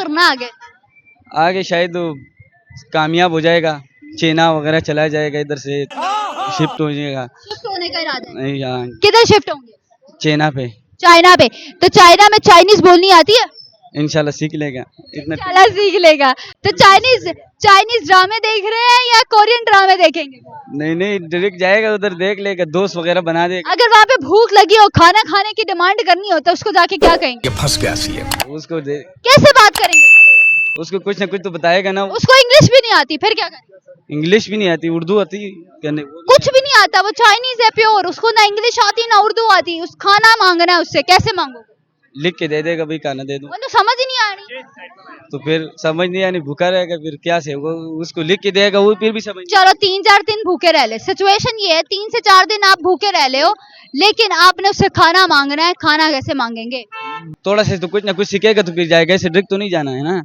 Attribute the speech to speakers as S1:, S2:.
S1: करना आगे?
S2: आगे शायद वो कामयाब हो जाएगा, चीना वगैरह चला जाएगा, इधर से शिफ्ट हो जाएगा।
S1: शिफ्ट होने का इरादा है?
S2: नहीं यहाँ
S1: किधर शिफ्ट होंगे?
S2: चीना पे
S1: चाइना पे। तो चाइना में चाइनीज बोलनी आती है?
S2: इंशाल्लाह सीख लेगा इतना।
S1: इंशाल्लाह सीख लेगा। तो चाइनीज ड्रामे देख रहे हैं या कोरियन ड्रामे देखेंगे?
S2: नहीं नहीं, डायरेक्ट जाएगा उधर, देख लेगा, दोस्त वगैरह बना देगा।
S1: अगर वहाँ पे भूख लगी हो, खाना खाने की डिमांड करनी हो, तो उसको जाके क्या कहेंगे?
S3: ये फंस गया सी है।
S2: उसको
S1: कैसे बात करेंगे?
S2: उसको कुछ ना कुछ तो बताएगा ना।
S1: उसको इंग्लिश भी नहीं आती, फिर क्या करेंगे?
S2: इंग्लिश भी नहीं आती, उर्दू आती कहने।
S1: कुछ भी नहीं आता, वो चाइनीज है प्योर, उसको ना इंग्लिश आती ना उर्दू आती, उस खाना मांगना है उससे, कैसे मांगो?
S2: लिख के दे देगा, भाई खाना दे दूं।
S1: वो तो समझ ही नहीं आ रही।
S2: तो फिर समझ नहीं आनी, भूखा रहेगा, फिर क्या से वो उसको लिख के देगा, वो फिर भी समझ।
S1: चलो 3-4 दिन भूखे रह ले, सिचुएशन ये है 3 से 4 दिन आप भूखे रह ले हो, लेकिन आपने उससे खाना मांगना है, खाना कैसे मांगेंगे?
S2: थोड़ा से तो कुछ ना कुछ सीखेगा तो फिर जाएगा, ऐसे डायरेक्ट तो नहीं जाना है ना।